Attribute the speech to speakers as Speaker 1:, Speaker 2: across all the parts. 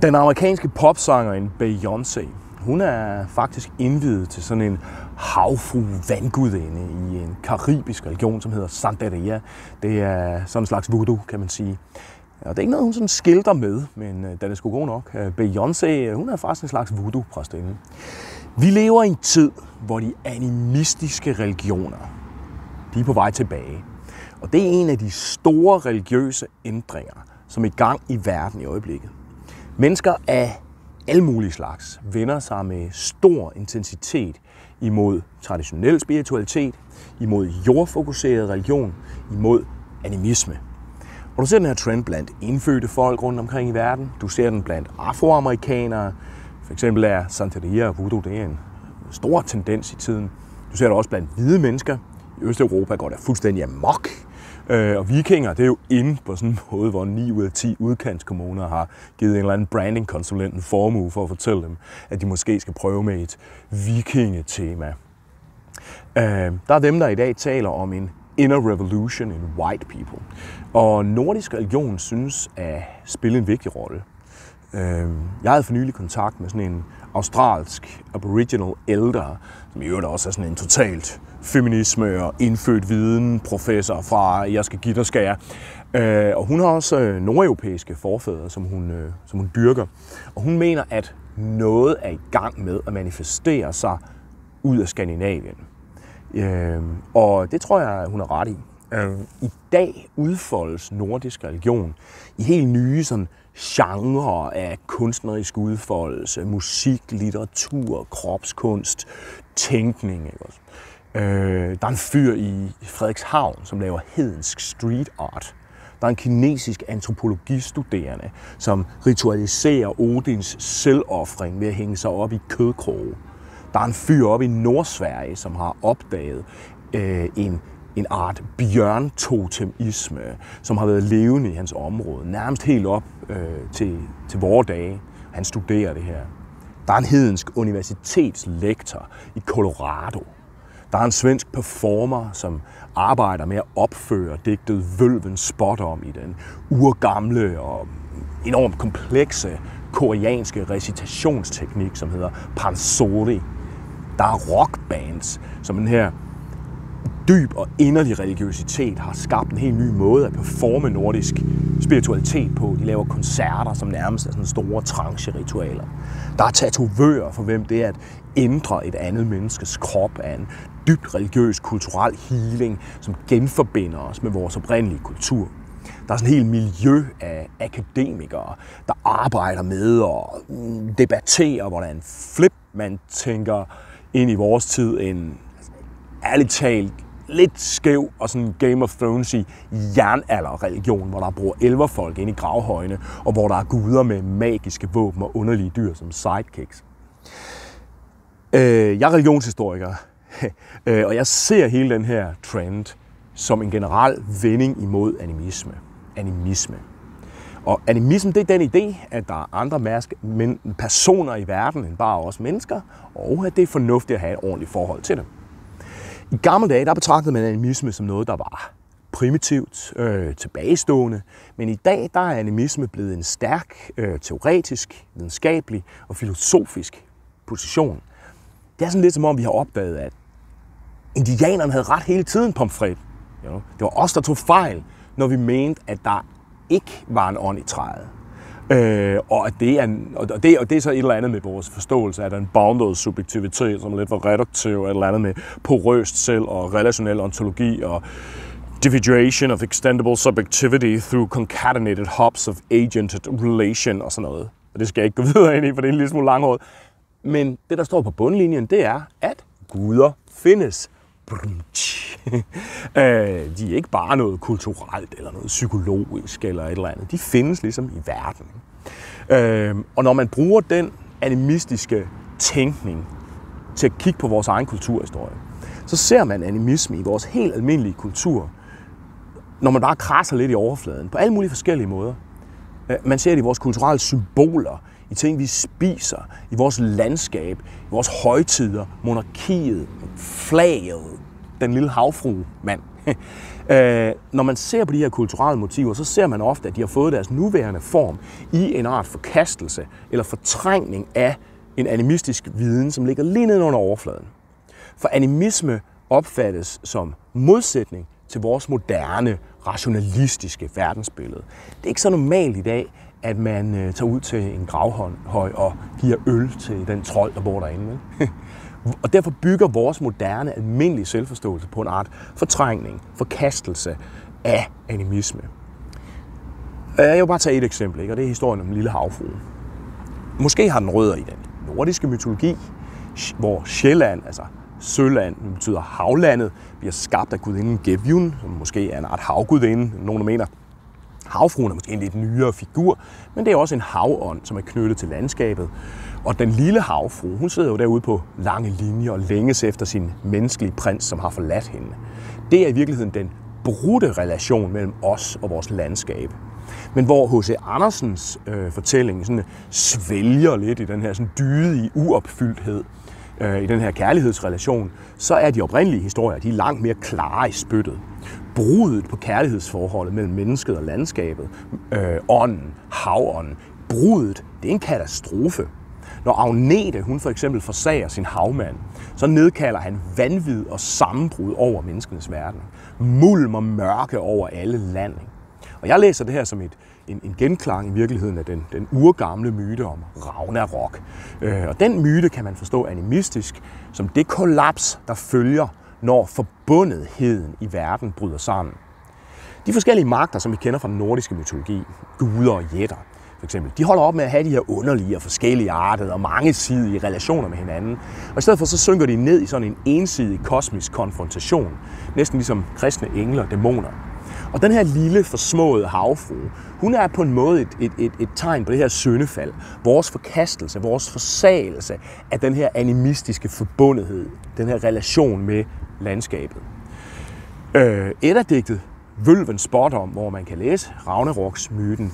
Speaker 1: Den amerikanske popsangerinde Beyoncé, hun er faktisk indviet til sådan en havfru vandgudinde i en karibisk religion, som hedder Santeria. Det er sådan en slags voodoo, kan man sige. Og det er ikke noget, hun sådan skilter med, men den er sgu god nok. Beyoncé, hun er faktisk en slags voodoo-præstinde. Vi lever i en tid, hvor de animistiske religioner, de er på vej tilbage. Og det er en af de store religiøse ændringer, som er i gang i verden i øjeblikket. Mennesker af alle mulige slags vender sig med stor intensitet imod traditionel spiritualitet, imod jordfokuseret religion, imod animisme. Og du ser den her trend blandt indfødte folk rundt omkring i verden. Du ser den blandt afroamerikanere. For eksempel er Santeria og voodoo, det er en stor tendens i tiden. Du ser det også blandt hvide mennesker. I Østeuropa går det fuldstændig amok. Og vikinger, det er jo inde på sådan en måde, hvor 9 ud af 10 udkantskommuner har givet en eller anden brandingkonsulent en formue for at fortælle dem, at de måske skal prøve med et vikingetema. Der er dem, der i dag taler om en inner revolution in white people. Og nordisk religion synes at spille en vigtig rolle. Jeg havde for nylig kontakt med sådan en australsk aboriginal elder, som i øvrigt også er sådan en totalt feminisme og indfødt viden professor fra Jeg skal give dig skære. Og hun har også nordeuropæiske forfædre, som hun dyrker. Og hun mener, at noget er i gang med at manifestere sig ud af Skandinavien. Og det tror jeg, hun har ret i. I dag udfoldes nordisk religion i helt nye sådan, genre af kunstnerisk udfoldelse, musik, litteratur, kropskunst, tænkning. Ikke også? Der er en fyr i Frederikshavn, som laver hedensk street art. Der er en kinesisk antropologistuderende, som ritualiserer Odins selvoffring ved at hænge sig op i kødkroge. Der er en fyr oppe i Nordsverige, som har opdaget en art bjørntotemisme, som har været levende i hans område, nærmest helt op til vore dage. Han studerer det her. Der er en hedensk universitetslektor i Colorado. Der er en svensk performer, som arbejder med at opføre digtet Vølvens Spådom i den urgamle og enormt komplekse koreanske recitationsteknik, som hedder Pansori. Der er rockbands, som den her dyb og inderlig religiøsitet har skabt en helt ny måde at performe nordisk spiritualitet på. De laver koncerter, som nærmest er sådan store trance-ritualer. Der er tatovører, for hvem det er at ændre et andet menneskes krop af en dybt religiøs, kulturel healing, som genforbinder os med vores oprindelige kultur. Der er sådan et helt miljø af akademikere, der arbejder med og debatterer, hvordan flip man tænker ind i vores tid en ærligt talt lidt skæv og sådan Game of Thrones-y jernalderreligion, hvor der bor elverfolk inde i gravhøjene, og hvor der er guder med magiske våben og underlige dyr som sidekicks. Jeg er religionshistoriker, og jeg ser hele den her trend som en generel vending imod animisme. Og animisme, det er den idé, at der er andre personer i verden end bare os mennesker, og at det er fornuftigt at have et ordentligt forhold til dem. I gamle dage, der betragtede man animisme som noget, der var primitivt, tilbagestående, men i dag, der er animisme blevet en stærk, teoretisk, videnskabelig og filosofisk position. Det er sådan lidt som om, vi har opdaget, at indianerne havde ret hele tiden, pomfret. Det var os, der tog fejl, når vi mente, at der ikke var en ånd i træet. Og det er så et eller andet med vores forståelse af den bounded subjektivitet, som er lidt for reduktiv, et eller andet med porøst selv og relationel ontologi og individuation of extendable subjectivity through concatenated hubs of agented relation og sådan noget. Og det skal jeg ikke gå videre ind i, for det er en lille smule langhåret. Men det, der står på bundlinjen, det er, at guder findes. De er ikke bare noget kulturelt eller noget psykologisk eller et eller andet. De findes ligesom i verden. Og når man bruger den animistiske tænkning til at kigge på vores egen kulturhistorie, så ser man animisme i vores helt almindelige kultur, når man bare krasser lidt i overfladen, på alle mulige forskellige måder. Man ser det i vores kulturelle symboler, i ting, vi spiser, i vores landskab, i vores højtider, monarkiet, flaget, den lille havfru-mand. Når man ser på de her kulturelle motiver, så ser man ofte, at de har fået deres nuværende form i en art forkastelse eller fortrængning af en animistisk viden, som ligger lige nede under overfladen. For animisme opfattes som modsætning til vores moderne, rationalistiske verdensbillede. Det er ikke så normalt i dag, at man tager ud til en gravhøj og giver øl til den trold, der bor derinde. Og derfor bygger vores moderne, almindelige selvforståelse på en art fortrængning, forkastelse af animisme. Jeg vil bare tage et eksempel, ikke? Og det er historien om den lille havfrue. Måske har den rødder i den nordiske mytologi, hvor Sjælland, altså Søland, som betyder havlandet, bliver skabt af gudinden Gefjun, som måske er en art havgudinde. Nogle mener, havfruen er måske en lidt nyere figur, men det er også en havånd, som er knyttet til landskabet. Og den lille havfrue, hun sidder jo derude på lange linjer og længes efter sin menneskelige prins, som har forladt hende. Det er i virkeligheden den brudte relation mellem os og vores landskab. Men hvor H.C. Andersens fortælling sådan svælger lidt i den her sådan dydige uopfyldthed, i den her kærlighedsrelation, så er de oprindelige historier, de er langt mere klare i spyttet. Bruddet på kærlighedsforholdet mellem mennesket og landskabet, ånden, havånden, bruddet, det er en katastrofe. Når Agnete, hun for eksempel forsager sin havmand, så nedkalder han vanvid og sammenbrud over menneskenes verden. Mulm og mørke over alle land. Og jeg læser det her som en genklang i virkeligheden af den urgamle myte om Ragnarok. Og den myte kan man forstå animistisk som det kollaps, der følger, når forbundetheden i verden bryder sammen. De forskellige magter, som vi kender fra den nordiske mytologi, guder og jætter, for eksempel, de holder op med at have de her underlige og forskellige artede og mangesidige relationer med hinanden. Og i stedet for så synker de ned i sådan en ensidig kosmisk konfrontation, næsten ligesom kristne engler og dæmoner. Og den her lille, forsmåede havfrue, hun er på en måde et tegn på det her syndefald. Vores forkastelse, vores forsagelse af den her animistiske forbundethed, den her relation med landskabet. Eddadigtet Vølvens Spådom, hvor man kan læse Ragnarok-myten,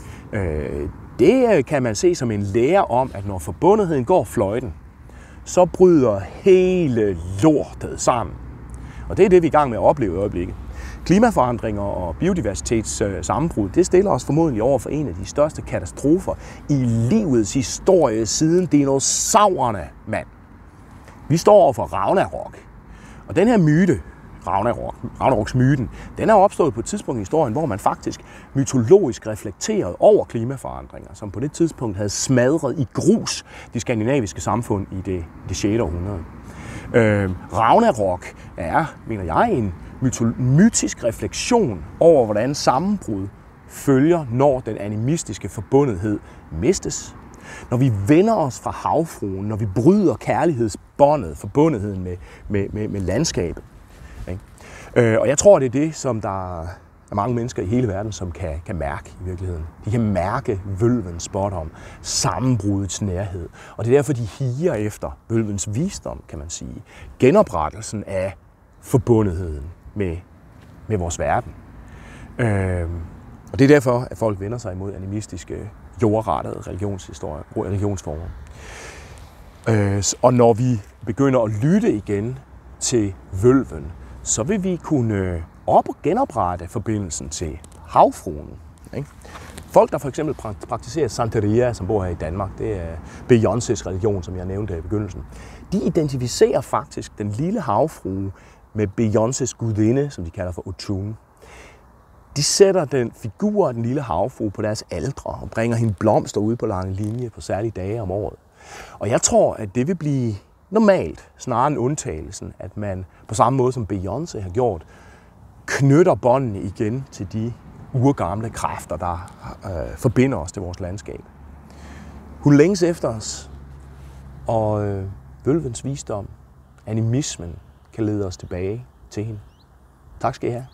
Speaker 1: det kan man se som en lære om, at når forbundetheden går fløjten, så bryder hele lortet sammen. Og det er det, vi er i gang med at opleve i øjeblikket. Klimaforandringer og biodiversitets sammenbrud, det stiller os formodentlig over for en af de største katastrofer i livets historie siden dinosaurerne, mand. Vi står over for Ragnarok. Og den her myte, Ragnarok-myten, den er opstået på et tidspunkt i historien, hvor man faktisk mytologisk reflekterede over klimaforandringer, som på det tidspunkt havde smadret i grus de skandinaviske samfund i det 6. århundrede. Ragnarok er, mener jeg, en mytisk refleksion over, hvordan sammenbrud følger, når den animistiske forbundethed mistes. Når vi vender os fra havfruen, når vi bryder kærlighedsbåndet, forbundetheden med landskabet. Og jeg tror, det er det, som der er mange mennesker i hele verden, som kan mærke i virkeligheden. De kan mærke vølvens spådom, sammenbrudets nærhed. Og det er derfor, de higer efter vølvens visdom, kan man sige. Genoprettelsen af forbundetheden med vores verden. Og det er derfor, at folk vender sig imod animistiske, jordrettede religionsformer. Og når vi begynder at lytte igen til vølven, så vil vi kunne genoprette forbindelsen til havfruen. Ikke? Folk, der for eksempel praktiserer Santeria, som bor her i Danmark, det er Beyoncés religion, som jeg nævnte i begyndelsen, de identificerer faktisk den lille havfrue med Beyoncés gudinde, som de kalder for Otun. De sætter den figur af den lille havfrue på deres altre og bringer hende blomster ud på lange linje på særlige dage om året. Og jeg tror, at det vil blive normalt, snarere end undtagelsen, at man på samme måde som Beyoncé har gjort, knytter båndene igen til de urgamle kræfter, der forbinder os til vores landskab. Hun længes efter os, og vølvens visdom, animismen, kan lede os tilbage til hende. Tak skal I have.